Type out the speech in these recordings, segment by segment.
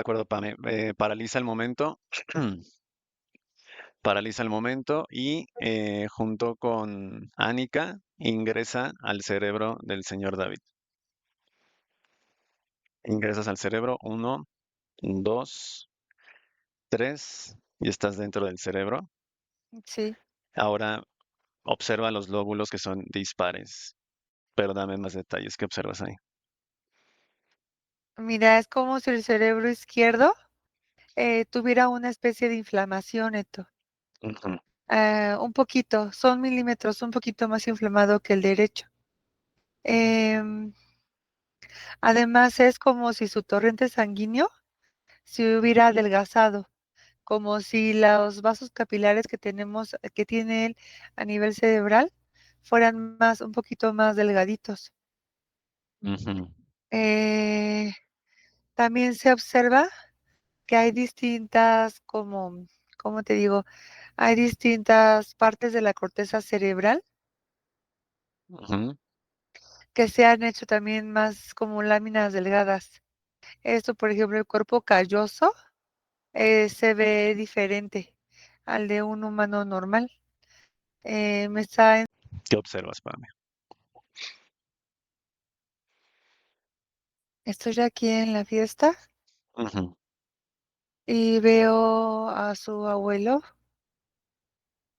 acuerdo, Pame. Paraliza el momento, paraliza el momento y junto con Annika ingresa al cerebro del señor David. Ingresas al cerebro, uno, dos, tres, y estás dentro del cerebro. Sí. Ahora observa los lóbulos que son dispares, pero dame más detalles. ¿Qué observas ahí? Mira, es como si el cerebro izquierdo, tuviera una especie de inflamación, Eto. Ujú, Un poquito, son milímetros, un poquito más inflamado que el derecho. Em, Además, es como si su torrente sanguíneo se hubiera adelgazado, como si los vasos capilares que tenemos, que tiene él a nivel cerebral, fueran más, un poquito más delgaditos. ujú, Eh, También se observa que hay distintas, como, ¿cómo te digo? Hay distintas partes de la corteza cerebral ujú, que se han hecho también más como láminas delgadas. Esto, por ejemplo, el cuerpo calloso se ve diferente al de un humano normal. Me está, ¿Qué observas, Pame? estoy aquí en la fiesta Ujú, y veo a su abuelo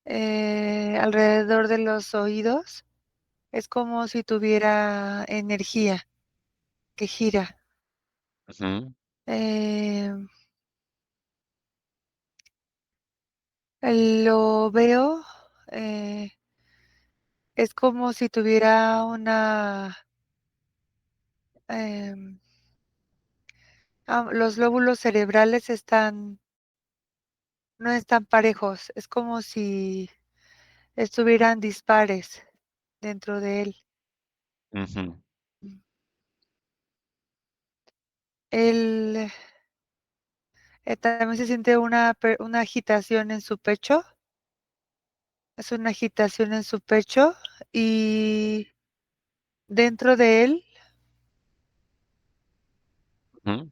alrededor de los oídos. Es como si tuviera energía que gira. ujú, Eh, lo veo, eh, es como si tuviera una, em, los lóbulos cerebrales no están parejos, es como si estuvieran dispares dentro de él. ujú, Él también se siente una agitación en su pecho, es una agitación en su pecho y dentro de él, ujú,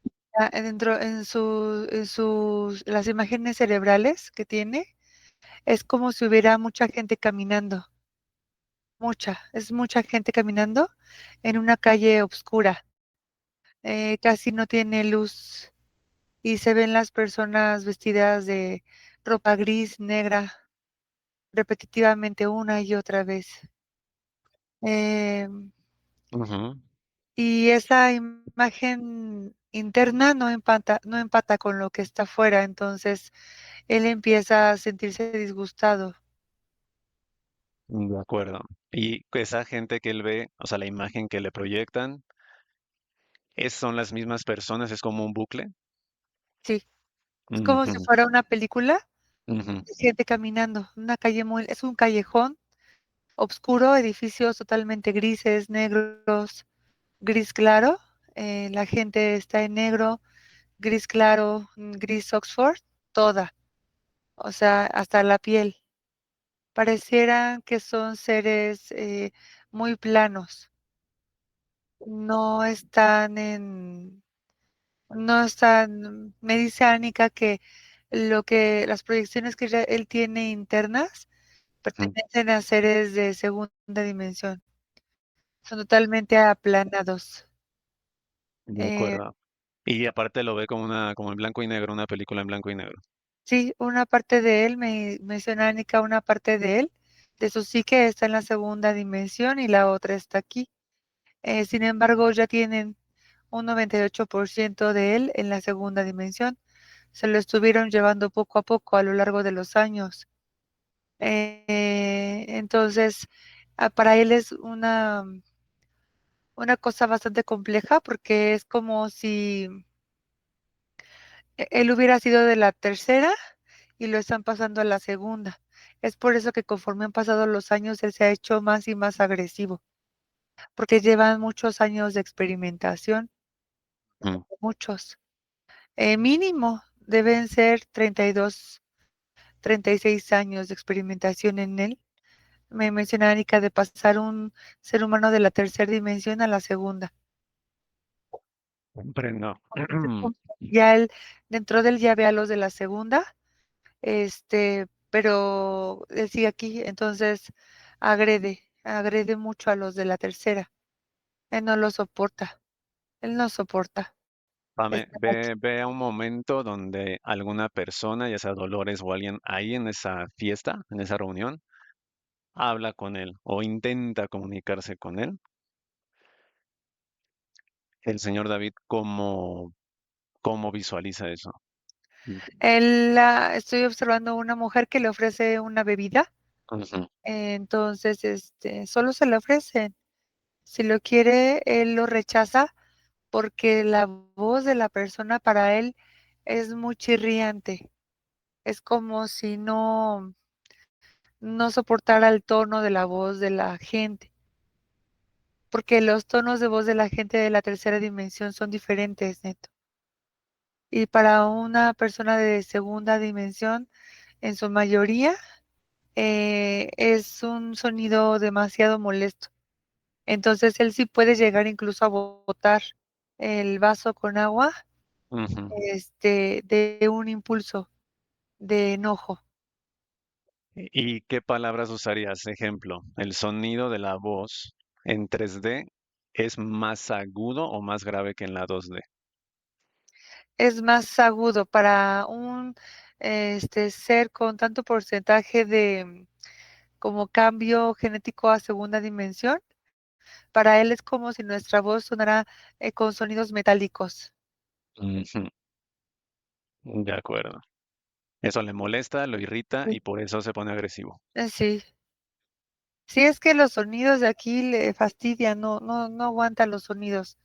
dentro en sus las imágenes cerebrales que tiene, es como si hubiera mucha gente caminando, es mucha gente caminando en una calle oscura, casi no tiene luz y se ven las personas vestidas de ropa gris, negra, repetitivamente una y otra vez. Em, ujú. y esa imagen interna no empata con lo que está afuera, entonces él empieza a sentirse disgustado. De acuerdo. Y esa gente que él ve, o sea, la imagen que le proyectan, son las mismas personas, es como un bucle. Sí, es como si Ujú, fuera una película ujú, de gente caminando, una calle muy es un callejón oscuro, edificios totalmente grises, negros, gris claro, la gente está en negro, gris claro, gris Oxford, toda, o sea, hasta la piel. Parecieran que son seres, muy planos, no están en no están me dice Anika que las proyecciones que él tiene internas ujú. pertenecen a seres de segunda dimensión, son totalmente aplanados. De Eh, acuerdo. Y aparte lo ve como como en blanco y negro, una película en blanco y negro. sí, una parte de él, me menciona Anika, una parte de él, de su psique está en la segunda dimensión y la otra está aquí. Sin embargo, ya tienen un 98% de él en la segunda dimensión. Se lo estuvieron llevando poco a poco a lo largo de los años. Entonces, para él es una cosa bastante compleja porque es como si él hubiera sido de la tercera y lo están pasando a la segunda. Es por eso que conforme han pasado los años, él se ha hecho más y más agresivo, porque llevan muchos años de experimentación, Ujú. muchos. Mínimo deben ser 32, 36 años de experimentación en él. Me menciona Anika de pasar un ser humano de la tercera dimensión a la segunda. Comprendo. Ya él, dentro de él ya ve a los de la segunda, pero él sigue aquí, entonces agrede mucho a los de la tercera. Él no lo soporta, él no soporta. Pame, Estar aquí. ve a un momento donde alguna persona, ya sea Dolores o alguien ahí en esa fiesta, en esa reunión, habla con él o intenta comunicarse con él. El señor David, ¿cómo visualiza eso? Estoy observando una mujer que le ofrece una bebida, Ujú, entonces, solo se le ofrecen. Si lo quiere, él lo rechaza porque la voz de la persona para él es muy chirriante. Es como si no soportara el tono de la voz de la gente, porque los tonos de voz de la gente de la tercera dimensión son diferentes, Neto. Y para una persona de segunda dimensión, en su mayoría, es un sonido demasiado molesto. Entonces él sí puede llegar incluso a botar el vaso con agua, ujú. de un impulso de enojo. ¿Y qué palabras usarías? Ejemplo, el sonido de la voz en 3D es más agudo o más grave que en la 2D. Es más agudo para un ser con tanto porcentaje de como cambio genético a segunda dimensión. Para él es como si nuestra voz sonara con sonidos metálicos. Ujú, de acuerdo. Eso le molesta, lo irrita Sí, y por eso se pone agresivo. sí. Sí, es que los sonidos de aquí le fastidian, no aguanta los sonidos,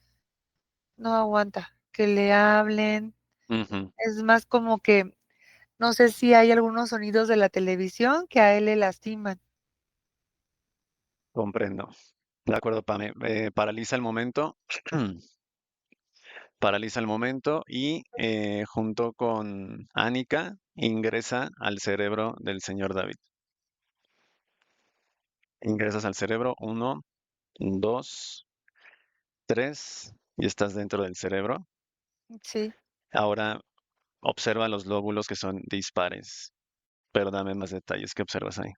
no aguanta que le hablen. Ujú, Es más como que no sé si hay algunos sonidos de la televisión que a él le lastiman. comprendo. De acuerdo, Pame. Paraliza el momento. Paraliza el momento y junto con Anika ingresa al cerebro del señor David. Ingresas al cerebro, uno, dos, tres, y estás dentro del cerebro. Sí. Ahora observa los lóbulos que son dispares, pero dame más detalles. ¿Qué observas ahí?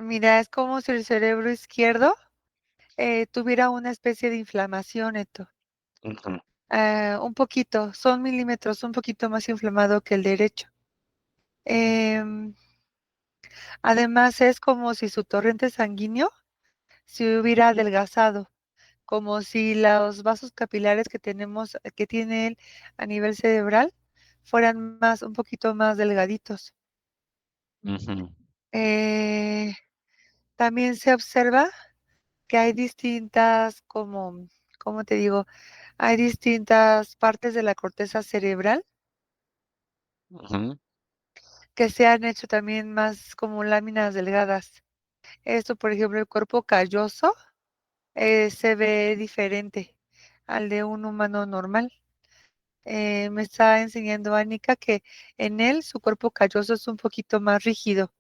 Mira, es como si el cerebro izquierdo tuviera una especie de inflamación, Eto. Ujú, Un poquito, son milímetros, un poquito más inflamado que el derecho. Em, Además, es como si su torrente sanguíneo se hubiera adelgazado, como si los vasos capilares que tenemos, que tiene él a nivel cerebral, fueran un poquito más delgaditos. ujú, Eh, También se observa que hay distintas, ¿cómo te digo? Hay distintas partes de la corteza cerebral ujú, que se han hecho también más como láminas delgadas. Esto, por ejemplo, el cuerpo calloso se ve diferente al de un humano normal. Me está enseñando Anika que en él su cuerpo calloso es un poquito más rígido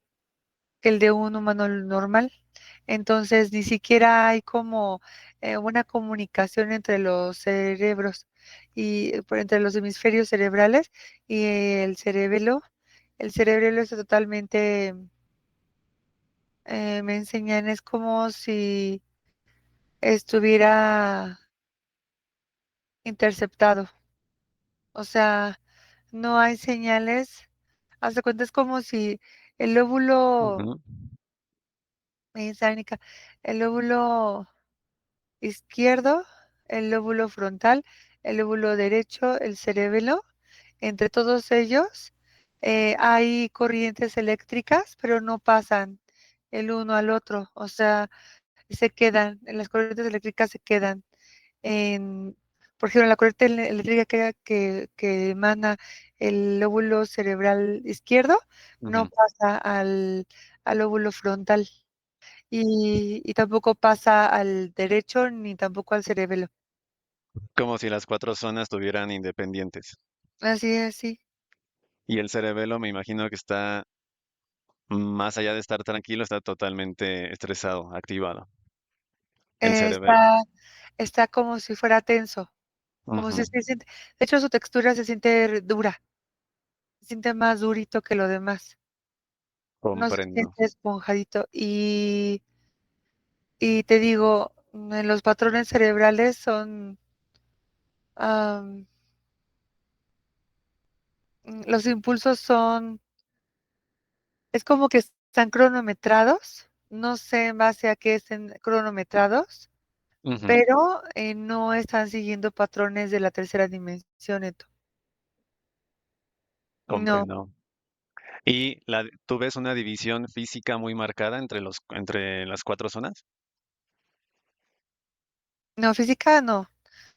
que el de un humano normal. Entonces, ni siquiera hay como una comunicación entre los cerebros y entre los hemisferios cerebrales y el cerebelo. El cerebelo está totalmente, me enseñan, es como si estuviera interceptado. O sea, no hay señales. Haz de cuenta, es como si el lóbulo, ujú, me dice Anika, el lóbulo izquierdo, el lóbulo frontal, el lóbulo derecho, el cerebelo. Entre todos ellos hay corrientes eléctricas, pero no pasan el uno al otro. O sea, se quedan, las corrientes eléctricas se quedan en, por ejemplo, la corriente eléctrica que emana el lóbulo cerebral izquierdo no ujú. pasa al lóbulo frontal y tampoco pasa al derecho ni tampoco al cerebelo. Como si las cuatro zonas estuvieran independientes. Así es, sí. Y el cerebelo me imagino que está, más allá de estar tranquilo, está totalmente estresado, activado. El cerebelo. Está, está como si fuera tenso. como Ujú, si se siente, de hecho, su textura se siente dura, se siente más durito que lo demás, no se comprendo. siente esponjadito. Y te digo, los patrones cerebrales son, am, los impulsos son, es como que están cronometrados, no sé en base a qué estén cronometrados, Ujú, pero, no están siguiendo patrones de la tercera dimensión, Neto. No, comprendo. ¿Y tú ves una división física muy marcada entre las cuatro zonas? no, física no,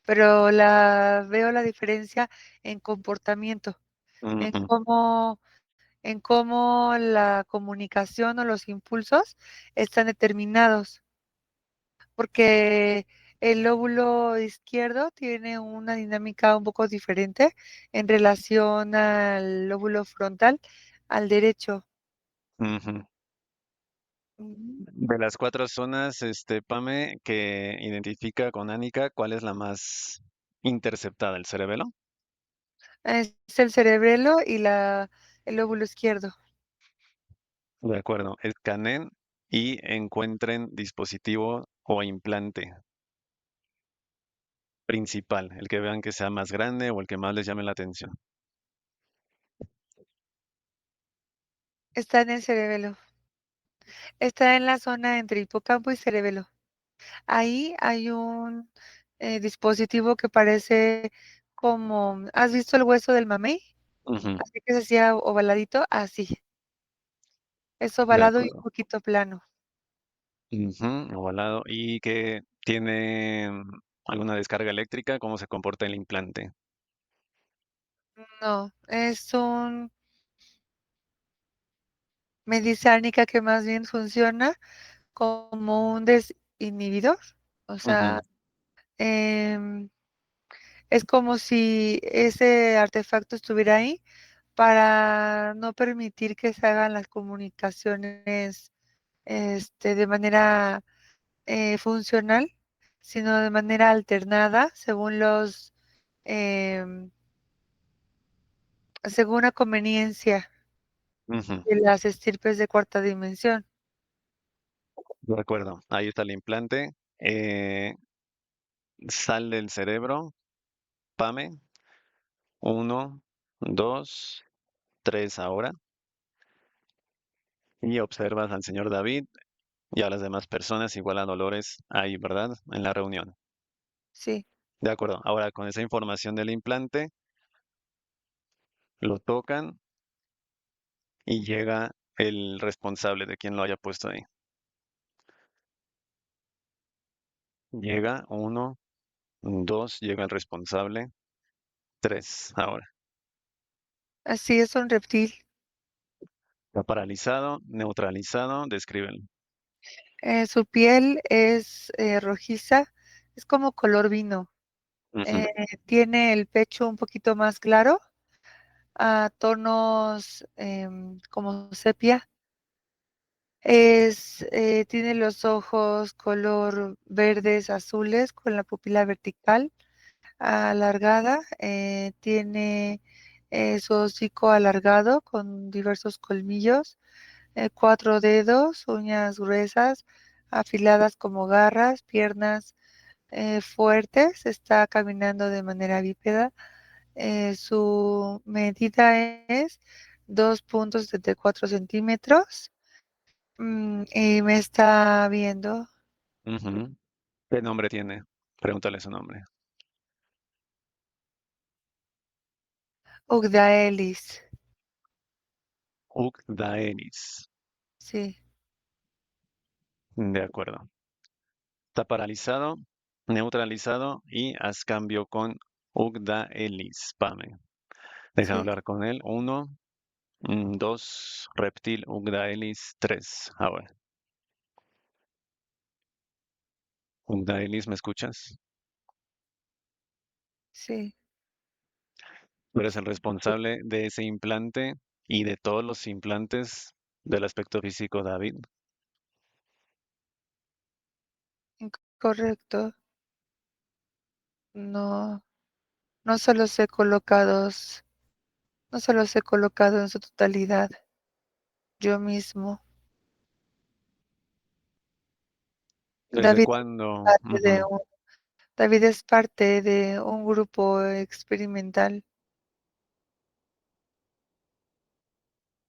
pero la veo la diferencia en comportamiento, en Ujú, cómo la comunicación o los impulsos están determinados, porque el lóbulo izquierdo tiene una dinámica un poco diferente en relación al lóbulo frontal, al derecho. ujú. Ujú. De las cuatro zonas, Pame, que identifica con Ánica, ¿cuál es la más interceptada? ¿El cerebelo? Es el cerebelo y el lóbulo izquierdo. De acuerdo. Escaneen y encuentren dispositivo o implante principal, el que vean que sea más grande o el que más les llame la atención. Está en el cerebelo. Está en la zona entre hipocampo y cerebelo. Ahí hay un, dispositivo que parece como, ¿has visto el hueso del mamey? Ujú, Así que se hacía ovaladito, así. Es de ovalado y un acuerdo. poquito plano. Ujú, ovalado. ¿Y que tiene alguna descarga eléctrica? ¿Cómo se comporta el implante? No, es un me dice Anika que más bien funciona como un desinhibidor. O sea, Ujú, em, es como si ese artefacto estuviera ahí para no permitir que se hagan las comunicaciones, de manera, funcional, sino de manera alternada, em, según la conveniencia ujú, de las estirpes de cuarta dimensión. de acuerdo. Ahí está el implante. Sal del cerebro. Pame. Uno, dos, tres ahora. Y observas al señor David y a las demás personas, igual a Dolores, ahí, ¿verdad? En la reunión. Sí, De acuerdo. Ahora, con esa información del implante, lo tocan y llega el responsable de quien lo haya puesto ahí. Llega uno, dos, llega el responsable, tres. Ahora, así es un reptil. está paralizado, neutralizado, descríbelo. Su piel es, rojiza, es como color vino. Ujú, Eh, Tiene el pecho un poquito más claro, a tonos, como sepia. Tiene los ojos color verdes azules con la pupila vertical alargada. Tiene, su hocico alargado con diversos colmillos, 4 dedos, uñas gruesas, afiladas como garras, piernas, fuertes. Está caminando de manera bípeda. Su medida es 2,74 centímetros. Y me está viendo. ujú. ¿Qué nombre tiene? Pregúntale su nombre. Ugdaelis. Daenis. Sí, De acuerdo. Está paralizado, neutralizado y haz cambio con Daelis. Pame. Deja sí, hablar con él. Uno, dos, reptil Daelis. Tres. Ahora. Daelis, ¿me escuchas? sí, Tú eres el responsable de ese implante y de todos los implantes del aspecto físico, David. correcto. No. No se los he colocados, no se los he colocado en su totalidad, yo mismo. ¿Desde David cuándo? parte de Ujú. un, David es parte de un grupo experimental.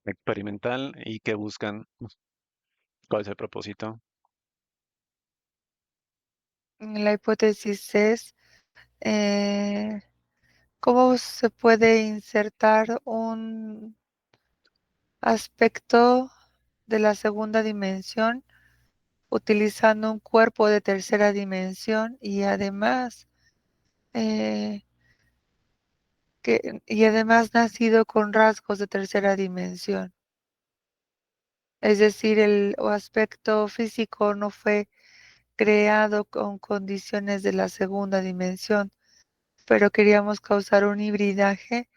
Experimental y qué buscan, cuál es el propósito. La hipótesis es eh, cómo se puede insertar un aspecto de la segunda dimensión utilizando un cuerpo de tercera dimensión y eh, además nacido con rasgos de tercera dimensión. Es decir, el aspecto físico no fue creado con condiciones de la segunda dimensión, pero queríamos causar un hibridaje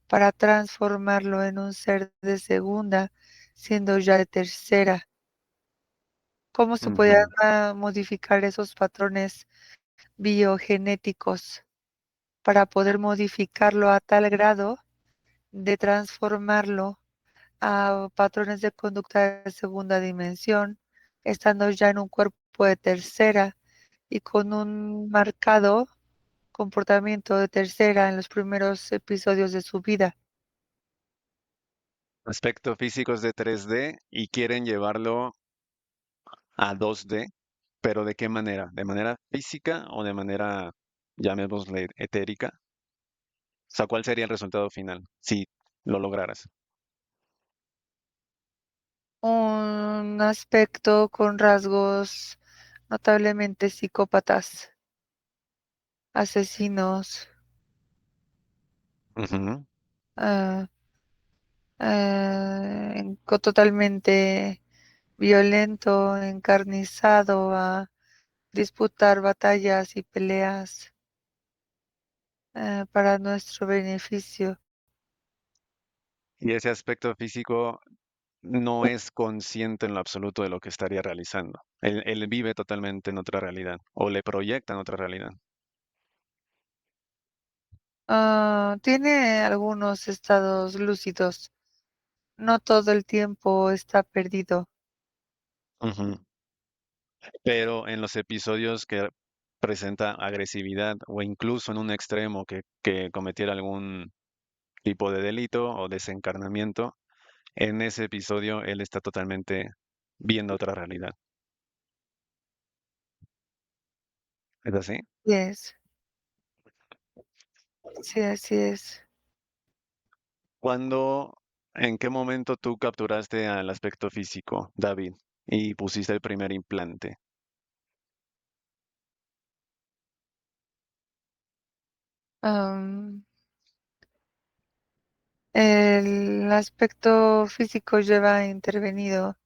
para transformarlo en un ser de segunda, siendo ya de tercera. ¿Cómo se podían Ujú. modificar esos patrones biogenéticos para poder modificarlo a tal grado de transformarlo a patrones de conducta de segunda dimensión, estando ya en un cuerpo de tercera y con un marcado comportamiento de tercera en los primeros episodios de su vida? Aspecto físicos de 3D y quieren llevarlo a 2D, pero ¿de qué manera? ¿De manera física o de manera, llamémosle, etérica? O sea, ¿cuál sería el resultado final si lo lograras? Un aspecto con rasgos notablemente psicópatas, asesinos, Ujú. ah, totalmente violento, encarnizado a disputar batallas y peleas para nuestro beneficio. Y ese aspecto físico no es consciente en lo absoluto de lo que estaría realizando. Él vive totalmente en otra realidad o le proyecta en otra realidad. Tiene algunos estados lúcidos, no todo el tiempo está perdido. Ujú. Pero en los episodios que presenta agresividad o incluso en un extremo que cometiera algún tipo de delito o desencarnamiento, en ese episodio él está totalmente viendo otra realidad. ¿Es así? Yes, sí, así es. ¿Cuándo, en qué momento tú capturaste al aspecto físico, David, y pusiste el primer implante? Am, el aspecto físico lleva intervenido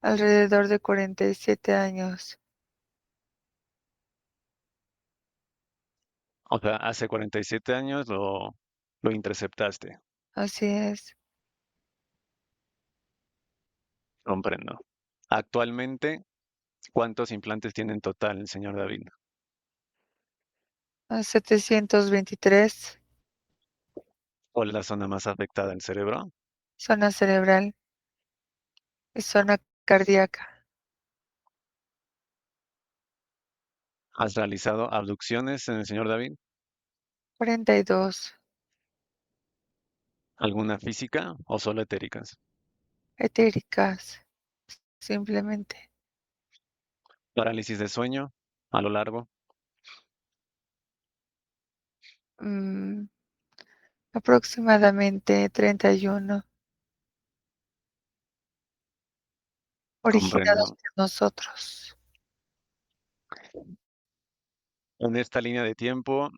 alrededor de 47 años. O sea, hace 47 años lo interceptaste, Así es. comprendo. Actualmente, ¿cuántos implantes tiene en total el señor David? 723, ¿O la zona más afectada del cerebro? zona cerebral y zona cardíaca. ¿Has realizado abducciones en el señor David? 42, ¿Alguna física o solo etéricas? etéricas, simplemente. ¿Parálisis de sueño a lo largo? Mm, aproximadamente 31, originados Comprendo. por nosotros. En esta línea de tiempo,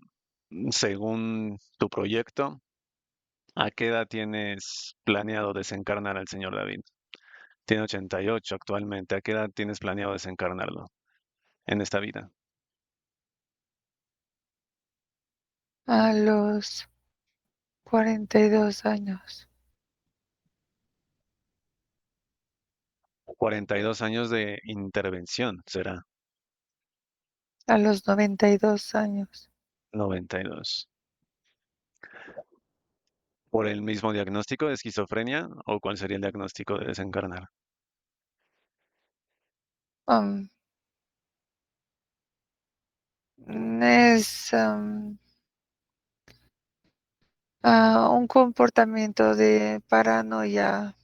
según tu proyecto, ¿a qué edad tienes planeado desencarnar al señor David? Tiene 88 actualmente. ¿A qué edad tienes planeado desencarnarlo en esta vida? A los 42 años. 42 años de intervención, será A los 92 años. 92. ¿Por el mismo diagnóstico de esquizofrenia o cuál sería el diagnóstico de desencarnar? Um, es un comportamiento de paranoia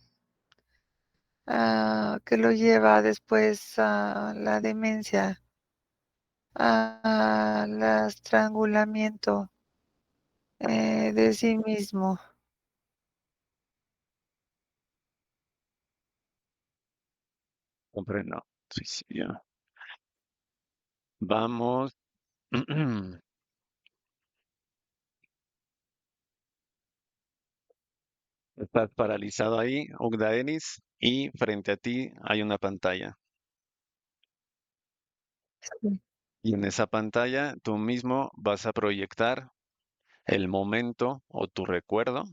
que lo lleva después a la demencia, al estrangulamiento de sí mismo. Comprendo. Suicidio. Vamos. Estás paralizado ahí, Ugdaenis, y frente a ti hay una pantalla. Sí. Y en esa pantalla tú mismo vas a proyectar el momento o tu recuerdo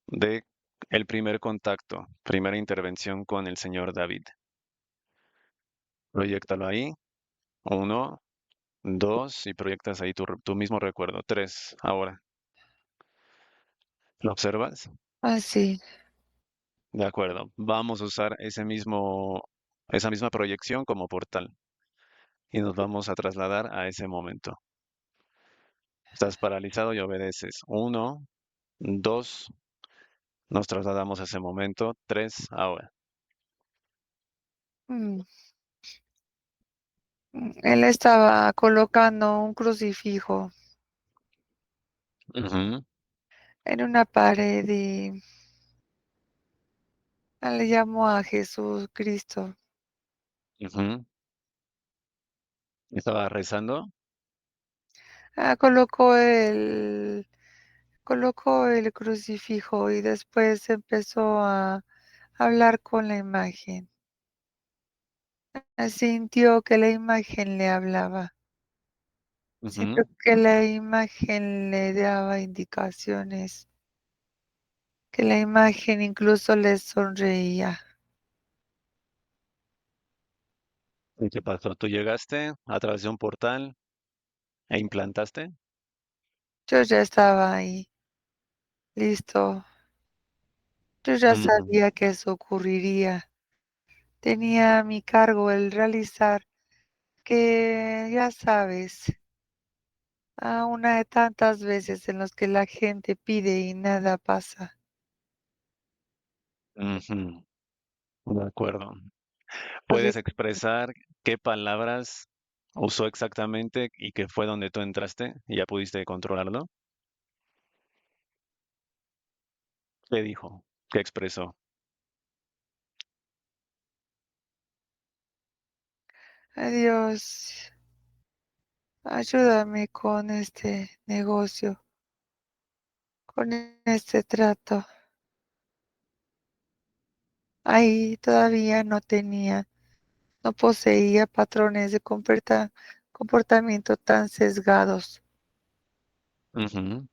de el primer contacto, primera intervención con el señor David. Proyéctalo ahí. Uno, dos, y proyectas ahí tu mismo recuerdo. Tres, ahora. ¿Lo observas? Así. De acuerdo. Vamos a usar esa misma proyección como portal y nos vamos a trasladar a ese momento. Estás paralizado y obedeces. Uno, dos, nos trasladamos a ese momento. Tres, ahora. Mm. Él estaba colocando un crucifijo Ujú, en una pared y le llamó a Jesús Cristo. ujú. Estaba rezando. Ah, colocó el crucifijo y después empezó a hablar con la imagen. Sintió que la imagen le hablaba. Sintió Ujú. que la imagen le daba indicaciones, que la imagen incluso le sonreía. ¿Y qué pasó? ¿Tú llegaste a través de un portal e implantaste? Yo ya estaba ahí, listo. Yo ya Ujú, sabía que eso ocurriría. Tenía a mi cargo el realizar que, ya sabes, a una de tantas veces en los que la gente pide y nada pasa. ujú. De acuerdo. Así ¿Puedes expresar qué palabras usó exactamente y qué fue donde tú entraste y ya pudiste controlarlo? ¿Qué dijo? ¿Qué expresó? Dios, ayúdame con este negocio, con este trato. Ahí todavía no poseía patrones de comportamiento tan sesgados. Ujú,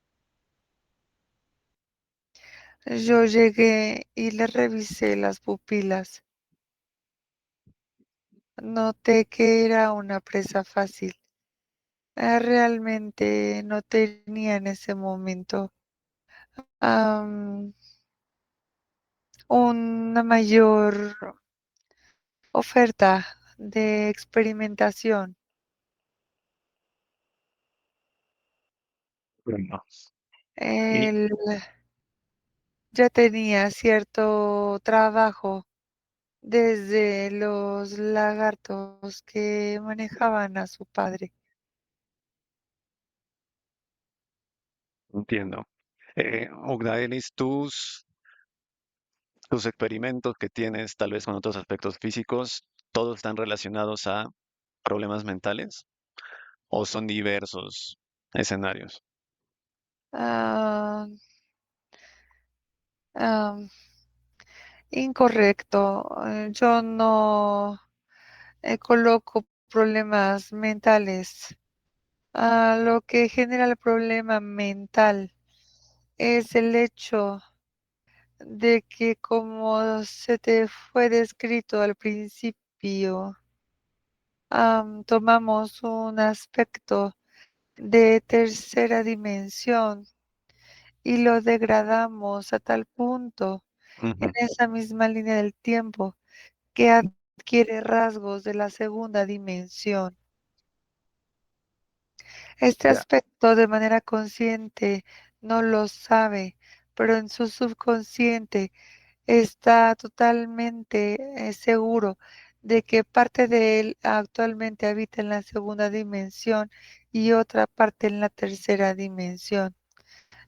Yo llegué y le revisé las pupilas. Noté que era una presa fácil. Realmente no tenía en ese momento am, una mayor oferta de experimentación. bueno. Y Él ya tenía cierto trabajo desde los lagartos que manejaban a su padre. entiendo. Ugdaelis, tus experimentos que tienes, tal vez con otros aspectos físicos, ¿todos están relacionados a problemas mentales o son diversos escenarios? Ah, ah, incorrecto. Yo no coloco problemas mentales. Lo que genera el problema mental es el hecho de que, como se te fue descrito al principio, tomamos un aspecto de tercera dimensión y lo degradamos a tal punto en Ujú. esa misma línea del tiempo que adquiere rasgos de la segunda dimensión. Este Ya. aspecto de manera consciente no lo sabe, pero en su subconsciente está totalmente seguro de que parte de él actualmente habita en la segunda dimensión y otra parte en la tercera dimensión,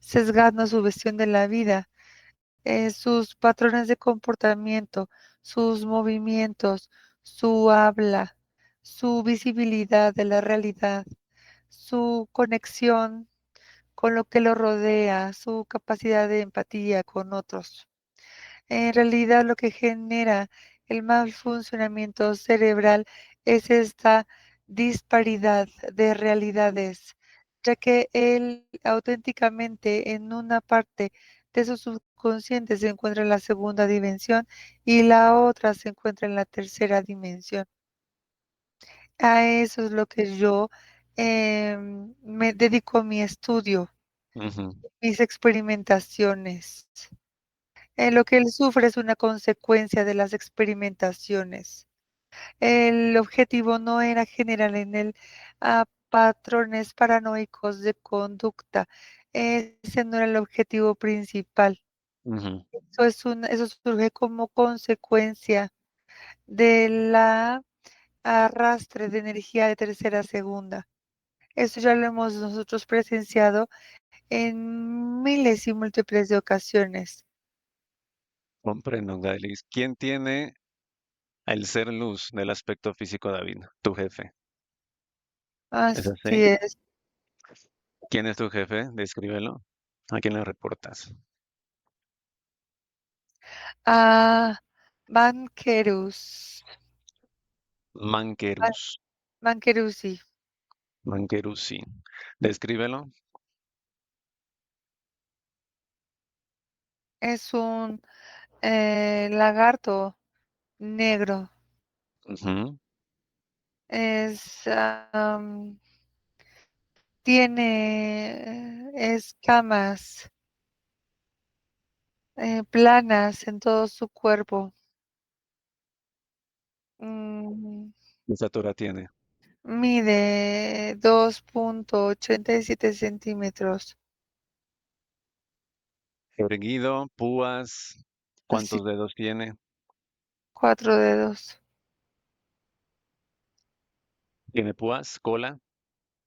sesgando su visión de la vida, sus patrones de comportamiento, sus movimientos, su habla, su visibilidad de la realidad, su conexión con lo que lo rodea, su capacidad de empatía con otros. En realidad, lo que genera el mal funcionamiento cerebral es esta disparidad de realidades, ya que él auténticamente en una parte de su subconsciente se encuentra en la segunda dimensión y la otra se encuentra en la tercera dimensión. A eso es lo que yo me dedico a mi estudio, Ujú. mis experimentaciones. Lo que él sufre es una consecuencia de las experimentaciones. El objetivo no era generar en él patrones paranoicos de conducta. Ese no era el objetivo principal. Ujú. Eso surge como consecuencia de la arrastre de energía de tercera a segunda. Eso ya lo hemos nosotros presenciado en miles y múltiples de ocasiones. Comprendo, Gladys. ¿Quién tiene el ser luz del aspecto físico, David? Tu jefe. ¿Es Así así? es. ¿Quién es tu jefe? Descríbelo. ¿A quién le reportas? Ah, Banquerus. Ba- Manquerus. Banquerusi Manquerusi. Descríbelo. es un lagarto negro. Ujú. Es, tiene escamas planas en todo su cuerpo. Mm, ¿Qué estatura tiene? Mide 2,87 centímetros. Erguido, púas. Así, ¿Cuántos dedos tiene? 4 dedos. ¿Tiene púas? ¿Cola?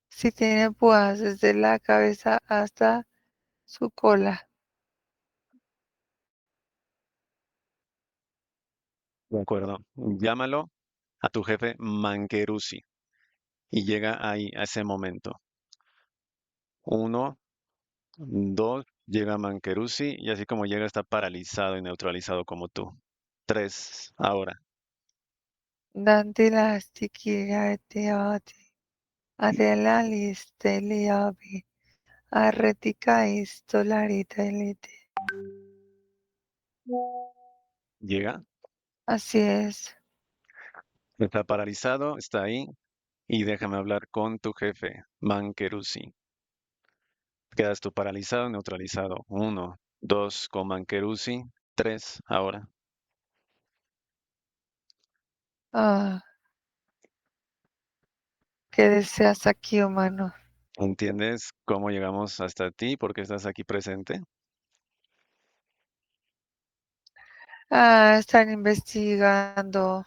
Sí tiene púas desde la cabeza hasta su cola. De acuerdo. Llámalo a tu jefe Manquerusi y llega ahí a ese momento. Uno, dos, llega Manquerusi y así como llega está paralizado y neutralizado como tú. Tres, ahora. Dante lastikireteate, adelaliesteliabe, arretikaistolaritele. Llega, Así es. está paralizado, está ahí y déjame hablar con tu jefe Manquerusi. Quedas tú paralizado, neutralizado. Uno, dos con Manquerusi. Tres, ahora. Ah, ¿qué deseas aquí, humano? ¿Entiendes cómo llegamos hasta ti? ¿Por qué estás aquí presente? Están investigando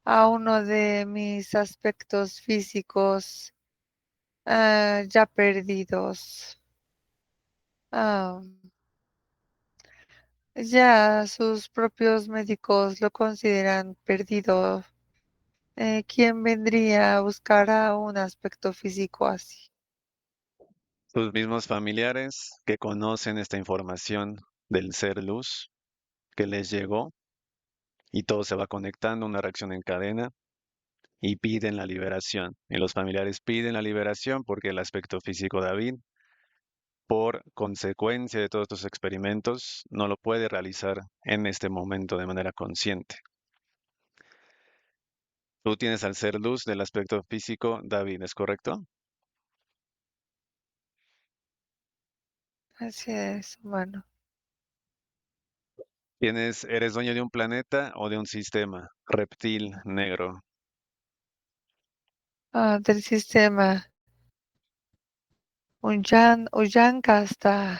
a uno de mis aspectos físicos ya perdidos. Ah, ya sus propios médicos lo consideran perdido. ¿Quién vendría a buscar a un aspecto físico así? Tus mismos familiares que conocen esta información del ser luz que les llegó y todo se va conectando, una reacción en cadena y piden la liberación. Y los familiares piden la liberación porque el aspecto físico David, por consecuencia de todos estos experimentos, no lo puede realizar en este momento de manera consciente. Tú tienes al ser luz del aspecto físico David, ¿es correcto? Así es, humano. ¿Eres dueño de un planeta o de un sistema? Reptil negro. Ah, del sistema. Un Yancaster.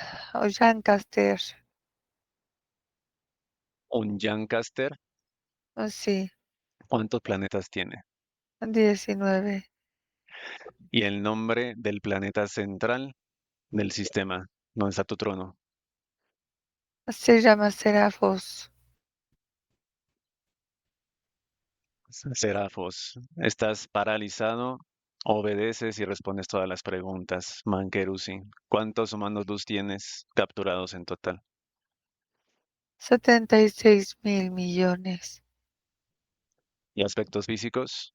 Un Lancaster. Así, ¿Cuántos planetas tiene? 19. Y el nombre del planeta central del sistema, donde está tu trono. Se llama Serafos. Serafos. Estás paralizado, obedeces y respondes todas las preguntas. Manquerusi. ¿Cuántos humanos luz tienes capturados en total? 76.000 millones. ¿Y aspectos físicos?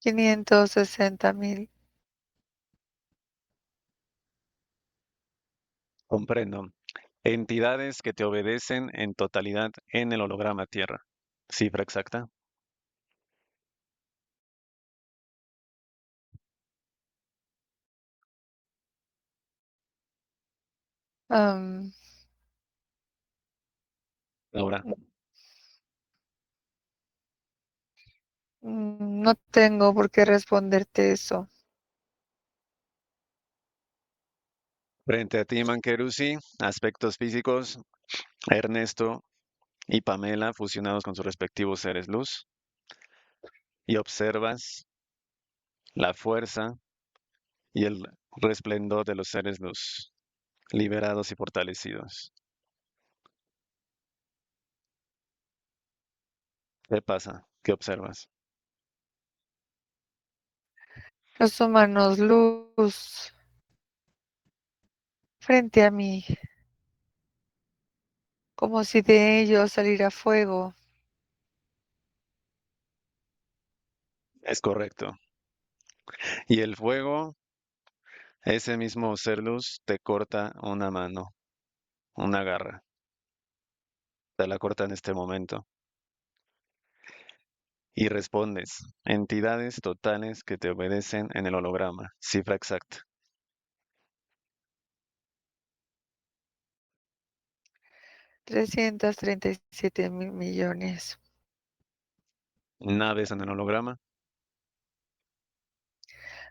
560.000. Comprendo. Entidades que te obedecen en totalidad en el holograma Tierra. Cifra exacta. Am, Ahora, no tengo por qué responderte eso. frente a ti, Manquerusi, aspectos físicos, Ernesto y Pamela fusionados con sus respectivos seres luz, y observas la fuerza y el resplendor de los seres luz, liberados y fortalecidos. ¿Qué pasa? ¿Qué observas? Los humanos luz frente a mí, como si de ellos saliera fuego. Es correcto. Y el fuego, ese mismo ser luz, te corta una mano, una garra. Te la corta en este momento. Y respondes, entidades totales que te obedecen en el holograma. Cifra exacta. 337.000 millones. Naves en el holograma.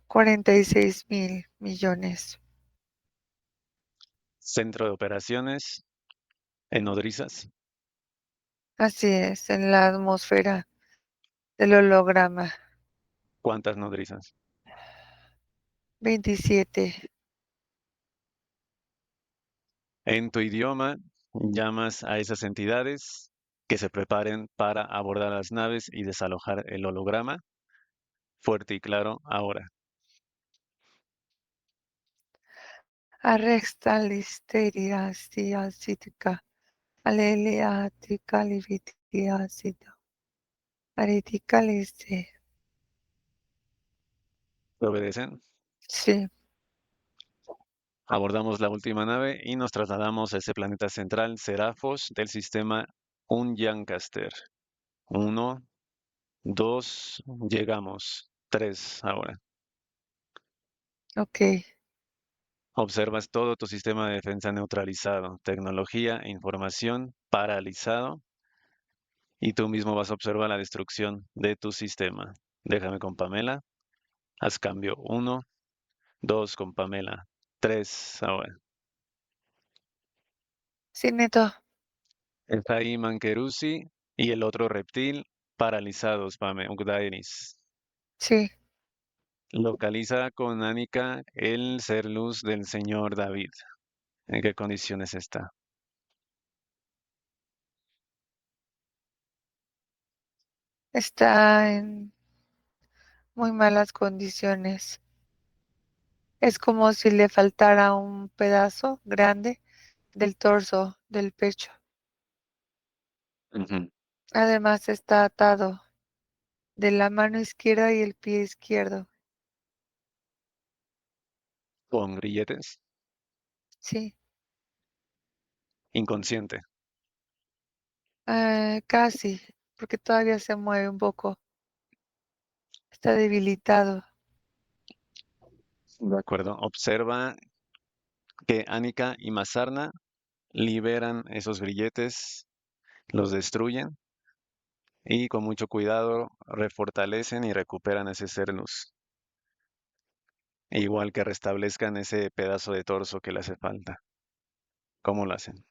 46.000 millones. Centro de operaciones en nodrizas. Así es, en la atmósfera del holograma. ¿Cuántas nodrizas? 27. En tu idioma, llamas a esas entidades que se preparen para abordar las naves y desalojar el holograma. Fuerte y claro, ahora. Arresta listeria cítica. Alelia ticalivitia cita. Ariticalice. ¿Te obedecen? Sí, Abordamos la última nave y nos trasladamos a ese planeta central, Serafos, del sistema Unyancaster. Uno, dos, llegamos. Tres ahora. ok. Observas todo tu sistema de defensa neutralizado, tecnología e información paralizado, y tú mismo vas a observar la destrucción de tu sistema. Déjame con Pamela. Haz cambio. Uno, dos con Pamela. Tres ahora. Sí, neto. Está ahí Manquerusi y el otro reptil paralizados, Pame, Ugdairis. Sí, Localiza con Anika el ser luz del señor David. ¿En qué condiciones está? está en muy malas condiciones. Es como si le faltara un pedazo grande del torso, del pecho. Ujú. Además está atado de la mano izquierda y el pie izquierdo. Con grilletes. Sí, Inconsciente. casi, porque todavía se mueve un poco. Está debilitado. De acuerdo. Observa que Annika y Mazarna liberan esos grilletes, los destruyen y con mucho cuidado refortalecen y recuperan ese Cernus. Igual que restablezcan ese pedazo de torso que le hace falta. ¿Cómo lo hacen?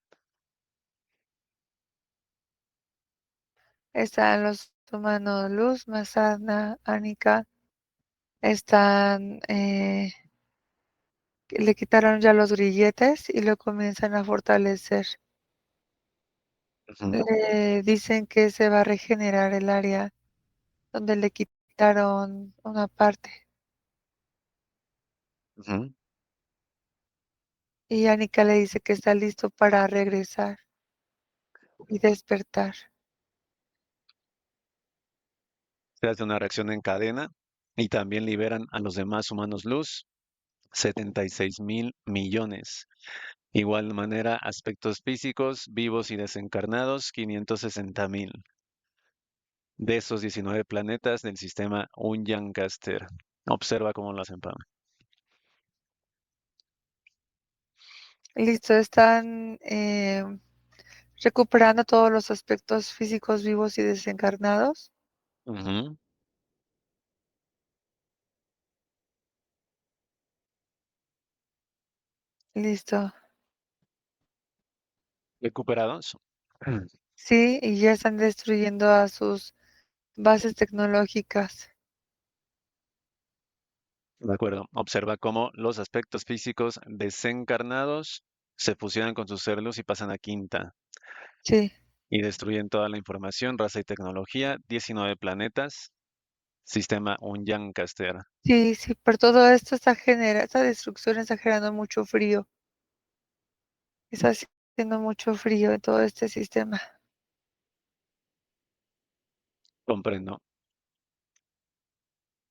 Están los humanos Luz, Masana, Anika. Están, le quitaron ya los grilletes y lo comienzan a fortalecer. Ujú, Le dicen que se va a regenerar el área donde le quitaron una parte. ujú. Y Anika le dice que está listo para regresar y despertar. Se hace una reacción en cadena y también liberan a los demás humanos luz, 76.000 millones. Igual manera, aspectos físicos, vivos y desencarnados, 560.000. De esos 19 planetas del sistema Unyancaster. Observa cómo lo hacen, Pam. Listo, están recuperando todos los aspectos físicos vivos y desencarnados. Ujú. Listo. Recuperados. Sí, y ya están destruyendo a sus bases tecnológicas. De acuerdo. Observa cómo los aspectos físicos desencarnados se fusionan con su ser luz y pasan a quinta Sí, y destruyen toda la información, raza y tecnología, 19 planetas, sistema Unyancaster. sí, sí, pero todo esto esta destrucción está generando mucho frío. Está haciendo mucho frío en todo este sistema. Comprendo.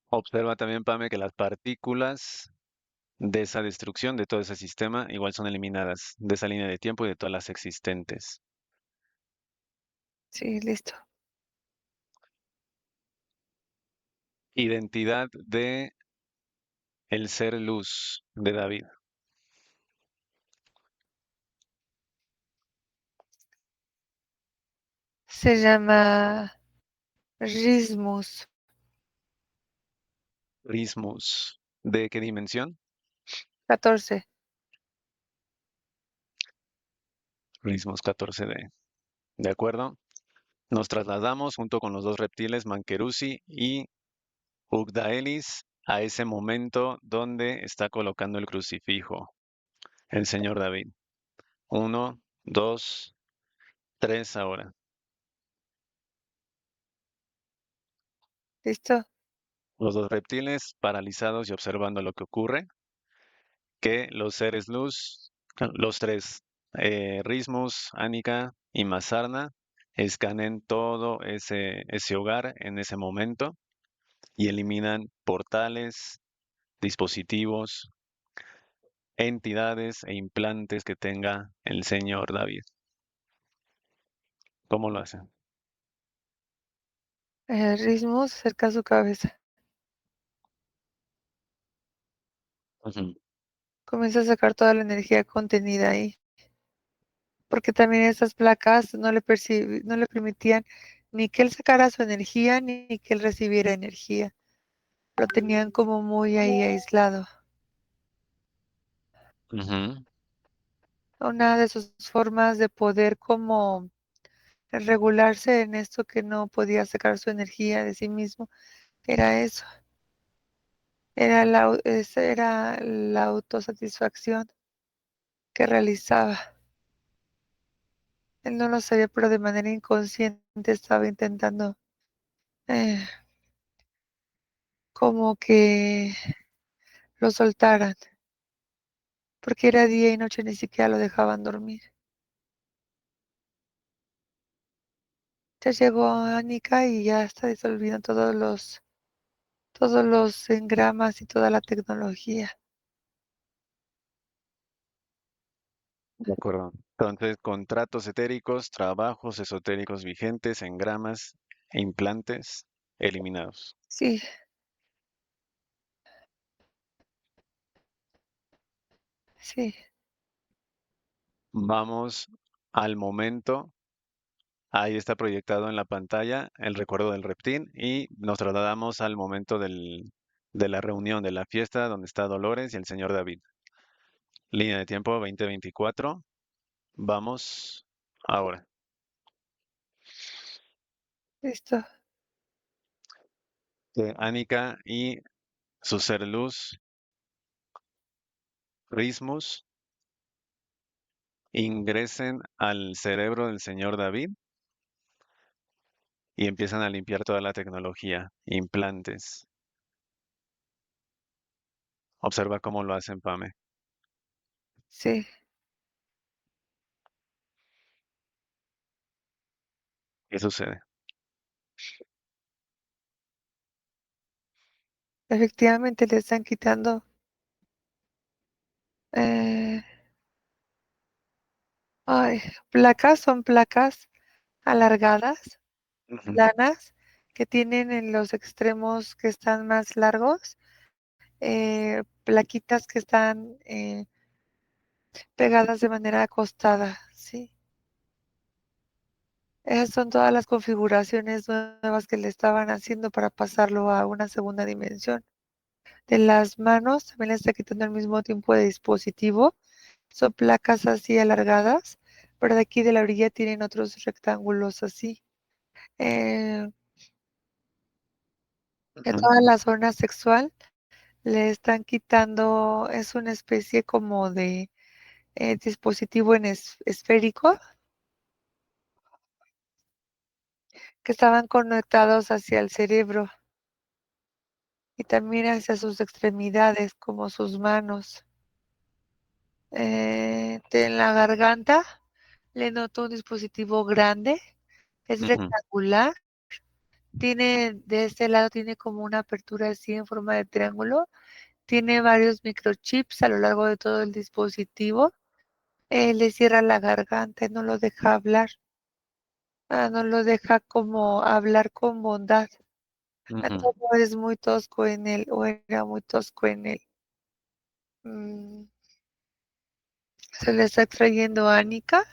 Observa también, Pame, que las partículas de esa destrucción, de todo ese sistema, igual son eliminadas de esa línea de tiempo y de todas las existentes. Sí, listo. Identidad de el ser luz de David. Se llama Rismus Prismus. ¿De qué dimensión? 14. Prismus 14D. ¿De acuerdo? Nos trasladamos junto con los dos reptiles, Manquerusi y Ugdaelis, a ese momento donde está colocando el crucifijo el señor David. Uno, dos, tres ahora. ¿Listo? Los dos reptiles paralizados y observando lo que ocurre, que los seres luz, los tres, Rismus, Anika y Mazarna, escanen todo ese hogar en ese momento y eliminan portales, dispositivos, entidades e implantes que tenga el señor David. ¿Cómo lo hacen? Rismus cerca a su cabeza. Ujú, Comienza a sacar toda la energía contenida ahí. Porque también esas placas no le permitían ni que él sacara su energía ni que él recibiera energía. Lo tenían como muy ahí aislado. ujú. Una de sus formas de poder como regularse en esto que no podía sacar su energía de sí mismo era eso, esa era la autosatisfacción que realizaba. Él no lo sabía, pero de manera inconsciente estaba intentando eh, como que lo soltaran, porque era día y noche, ni siquiera lo dejaban dormir. Ya llegó Anika y ya está disolviendo todos los engramas y toda la tecnología. De acuerdo. Entonces, contratos etéricos, trabajos esotéricos vigentes, engramas e implantes eliminados. Sí, sí, Vamos al momento. Ahí está proyectado en la pantalla el recuerdo del reptil y nos trasladamos al momento de la reunión, de la fiesta donde está Dolores y el señor David. Línea de tiempo 2024. Vamos ahora. listo. Que Annika y su ser luz, Rismus, ingresen al cerebro del señor David y empiezan a limpiar toda la tecnología, implantes. Observa cómo lo hacen, Pame. Sí, ¿Qué sucede? efectivamente le están quitando eh, ay, placas, son placas alargadas, Ujú, planas, que tienen en los extremos que están más largos, plaquitas que están pegadas de manera acostada, ¿sí? Esas son todas las configuraciones nuevas que le estaban haciendo para pasarlo a una segunda dimensión. De las manos también le está quitando al mismo tiempo de dispositivo. Son placas así alargadas, pero de aquí de la orilla tienen otros rectángulos así. Eh, de ujú, toda la zona sexual le están quitando, es una especie como de dispositivo en esférico que estaban conectados hacia el cerebro y también hacia sus extremidades, como sus manos. En la garganta le noto un dispositivo grande, es ujú. rectangular, tiene de este lado tiene como una apertura así en forma de triángulo, tiene varios microchips a lo largo de todo el dispositivo, le cierra la garganta y no lo deja hablar, no lo deja como hablar con bondad. Ujú. Todo es muy tosco en él, o era muy tosco en él. Mm, Se le está extrayendo ánica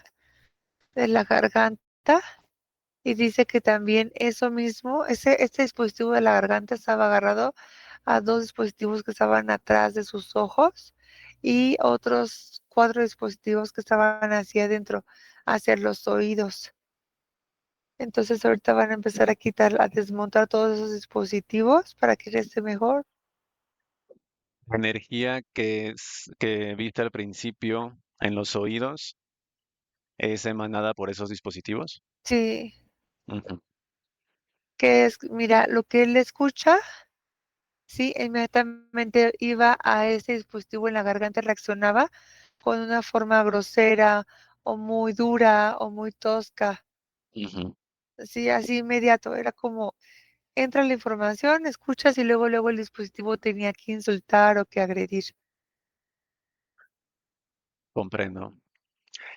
de la garganta y dice que también eso mismo, este dispositivo de la garganta estaba agarrado a dos dispositivos que estaban atrás de sus ojos y otros cuatro dispositivos que estaban hacia adentro, hacia los oídos. Entonces ahorita van a empezar a quitar, a desmontar todos esos dispositivos para que esté mejor. La energía que viste al principio en los oídos es emanada por esos dispositivos. Sí, Ujú, que es, mira, lo que él escucha, sí, inmediatamente iba a ese dispositivo en la garganta, reaccionaba con una forma grosera o muy dura o muy tosca, ujú. sí, así inmediato, era como entra la información, escuchas y luego el dispositivo tenía que insultar o que agredir. Comprendo.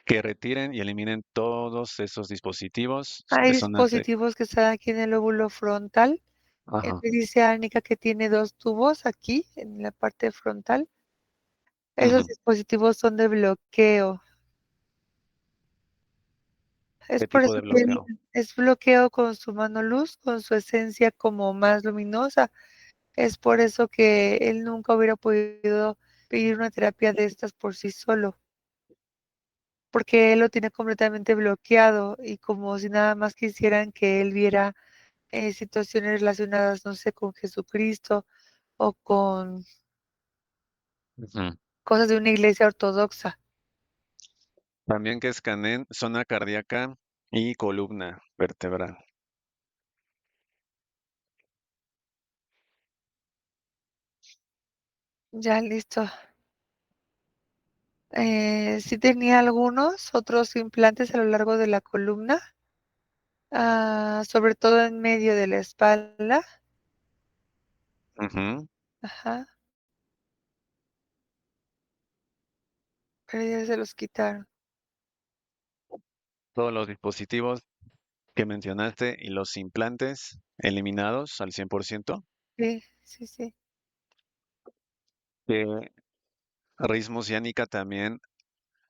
Que retiren y eliminen todos esos dispositivos Hay que son ante. dispositivos que están aquí en el lóbulo frontal. Ajá. Me dice Ánica que tiene dos tubos aquí en la parte frontal. Esos Ujú. dispositivos son de bloqueo. Es ¿Qué por tipo eso de que él bloqueo? es bloqueo con su mano luz, con su esencia como más luminosa. Es por eso que él nunca hubiera podido pedir una terapia de estas por sí solo, porque él lo tiene completamente bloqueado y como si nada más quisieran que él viera situaciones relacionadas, no sé, con Jesucristo o con Ujú. cosas de una iglesia ortodoxa. También que escaneen zona cardíaca y columna vertebral. Ya listo. Sí tenía algunos otros implantes a lo largo de la columna, sobre todo en medio de la espalda. Ujú. Ajá, pero ya se los quitaron. Todos los dispositivos que mencionaste y los implantes eliminados al 100%. Sí, sí, sí. Rismus y Ánica también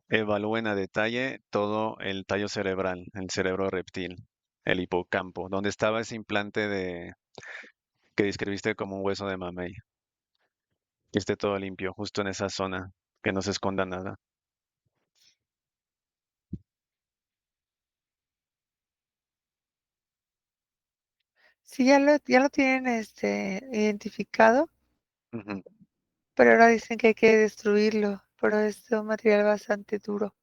evalúen a detalle todo el tallo cerebral, el cerebro reptil, el hipocampo, donde estaba ese implante que describiste como un hueso de mamey. Que esté todo limpio, justo en esa zona, que no se esconda nada. Sí, ya lo tienen identificado, Ujú. pero ahora dicen que hay que destruirlo, pero es un material bastante duro.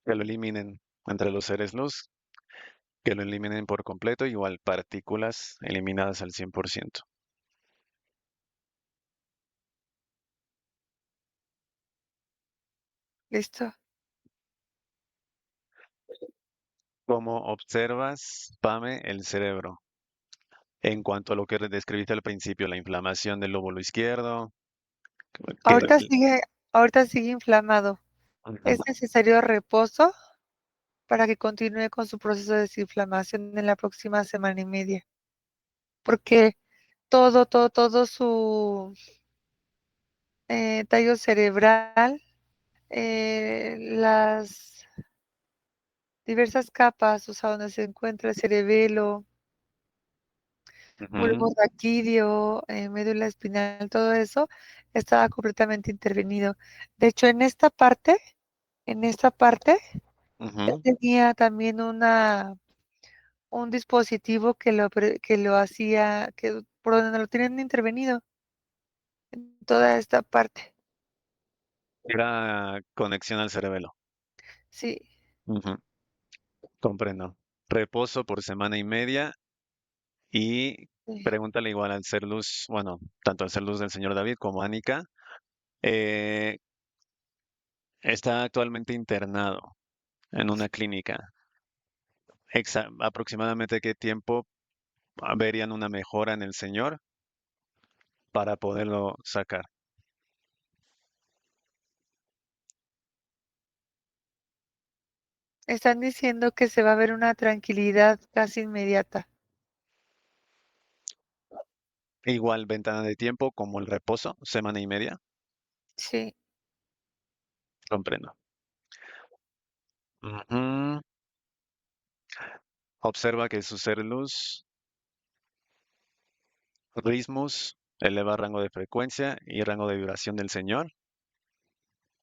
Que lo eliminen entre los seres luz, que lo eliminen por completo, igual partículas eliminadas al 100%. ¿Listo? ¿Cómo observas, Pame, el cerebro? En cuanto a lo que describiste al principio, la inflamación del lóbulo izquierdo, que la- Ahorita sigue, ahorita sigue inflamado. Es Ujú, necesario reposo para que continúe con su proceso de desinflamación en la próxima semana y media, porque todo su tallo cerebral, las diversas capas, o sea, donde se encuentra el cerebelo, ujú, bulbo raquídeo, médula espinal, todo eso estaba completamente intervenido. De hecho, en esta parte, él ujú. tenía también un dispositivo que lo hacía, por donde lo tenían intervenido, en toda esta parte. Era conexión al cerebelo. Sí, Ujú, comprendo. Reposo por semana y media y sí. pregúntale igual al ser luz, bueno, tanto al ser luz del señor David como a Anika. eh, Está actualmente internado en una clínica. ¿Aproximadamente qué tiempo verían una mejora en el señor para poderlo sacar? Están diciendo que se va a ver una tranquilidad casi inmediata. Igual ventana de tiempo como el reposo, semana y media. Sí, Comprendo. Ujú. Observa que su ser luz, ritmos, eleva rango de frecuencia y rango de vibración del señor.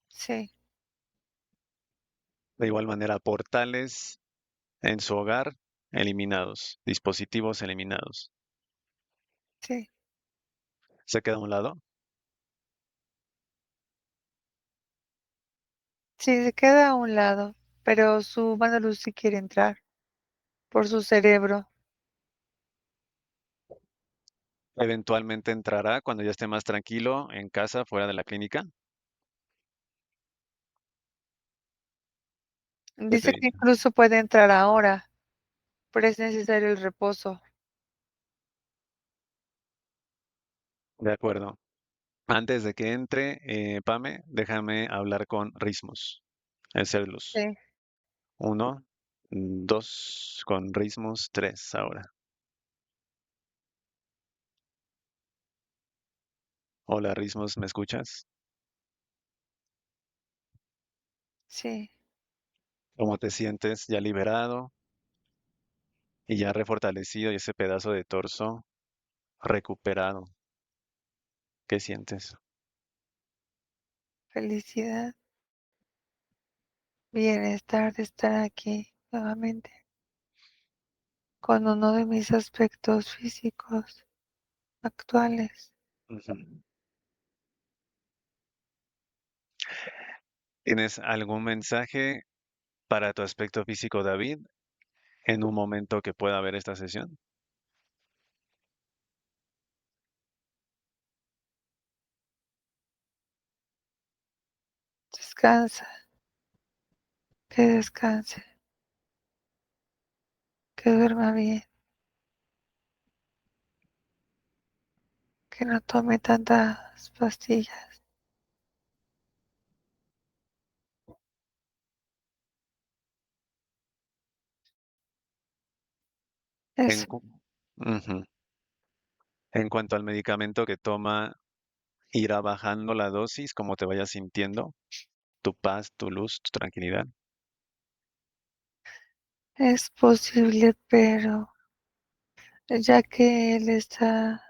sí, De igual manera, portales en su hogar eliminados, dispositivos eliminados. sí. Se queda a un lado. Sí, se queda a un lado, pero su mano luz sí quiere entrar por su cerebro. Eventualmente entrará cuando ya esté más tranquilo en casa, fuera de la clínica. ¿Qué te Dice que dice? incluso puede entrar ahora, pero es necesario el reposo. De acuerdo. Antes de que entre, Pame, déjame hablar con Rismos, el ser luz. Sí, Uno, dos, con Rismos, tres ahora. Hola, Rismos, ¿me escuchas? sí. ¿Cómo te sientes? ¿Ya liberado y ya refortalecido y ese pedazo de torso recuperado? ¿Qué sientes? Felicidad, bienestar de estar aquí nuevamente con uno de mis aspectos físicos actuales. Ujú. ¿Tienes algún mensaje para tu aspecto físico, David, en un momento que pueda haber esta sesión? Descansa, que descanse, que duerma bien, que no tome tantas pastillas. En, Eso, cu- Ujú. En cuanto al medicamento que toma irá bajando la dosis como te vayas sintiendo, tu paz, tu luz, tu tranquilidad. Es posible, pero ya que él está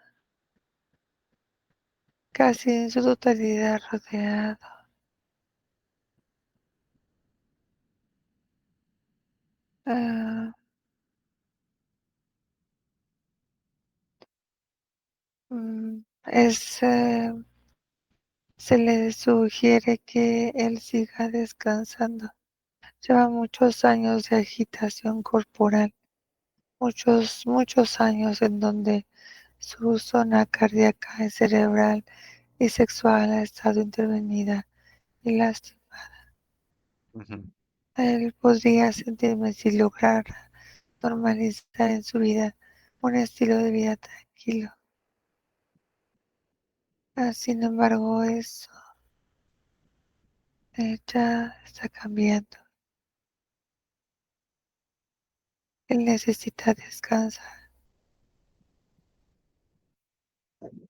casi en su totalidad rodeado, ah, es, se le sugiere que él siga descansando. Lleva muchos años de agitación corporal, muchos años en donde su zona cardíaca, cerebral y sexual ha estado intervenida y lastimada. Ujú. Él podría sentirme si lograr normalizar en su vida un estilo de vida tranquilo. Sin embargo, eso ya está cambiando. Él necesita descansar. De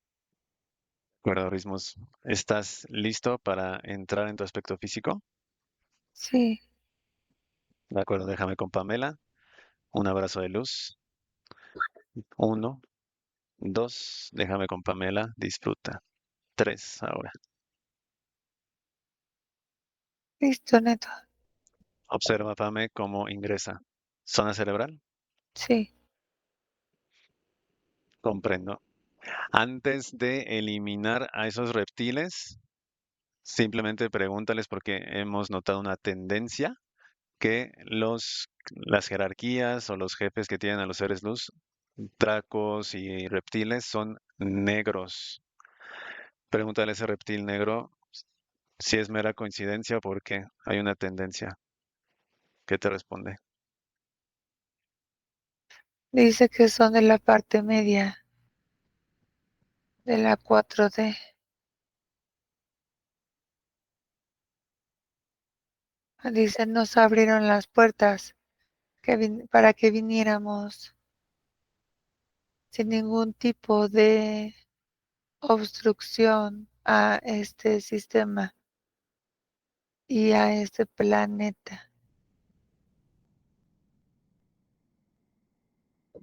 acuerdo, Rismos. ¿Estás listo para entrar en tu aspecto físico? Sí, De acuerdo, déjame con Pamela. Un abrazo de luz. Uno, dos, déjame con Pamela. Disfruta. Tres, ahora. listo, Neto. Observa, Pame, cómo ingresa. Zona cerebral. Sí, Comprendo. Antes de eliminar a esos reptiles, simplemente pregúntales porque hemos notado una tendencia que las jerarquías o los jefes que tienen a los seres luz, dracos y reptiles, son negros. Pregúntale a ese reptil negro si es mera coincidencia o por qué hay una tendencia. ¿Qué te responde? dice que son de la parte media de la 4D. Dice, nos abrieron las puertas para que viniéramos sin ningún tipo de obstrucción a este sistema y a este planeta.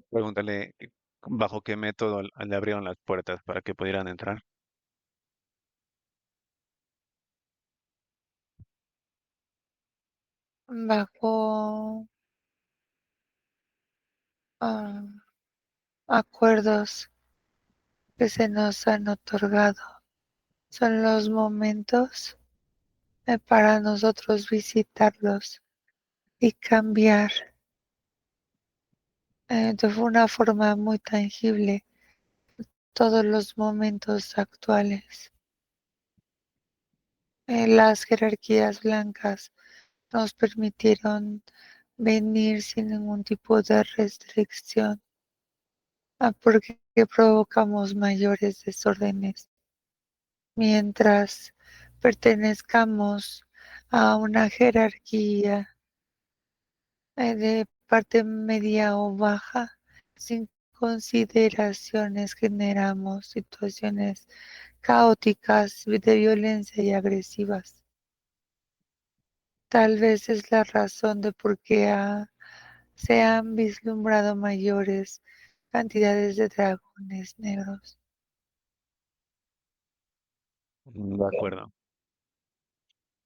Pregúntale bajo qué método le abrieron las puertas para que pudieran entrar. Bajo ah, acuerdos que se nos han otorgado. Son los momentos para nosotros visitarlos y cambiar de una forma muy tangible todos los momentos actuales. Las jerarquías blancas nos permitieron venir sin ningún tipo de restricción, porque provocamos mayores desórdenes mientras pertenezcamos a una jerarquía de parte media o baja, sin consideraciones generamos situaciones caóticas de violencia y agresivas. Tal vez es la razón de por qué se han vislumbrado mayores cantidades de dragones negros. De acuerdo.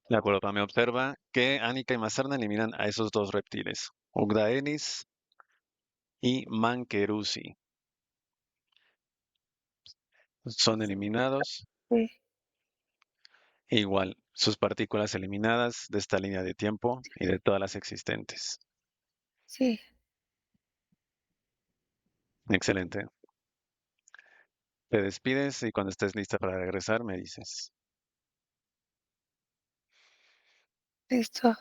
De acuerdo, Pame observa que Annika y Mazarna eliminan a esos dos reptiles, Ugdaenis y Manquerusi. Son eliminados. Sí, E igual, sus partículas eliminadas de esta línea de tiempo y de todas las existentes. sí, Excelente. Te despides y cuando estés lista para regresar me dices. listo.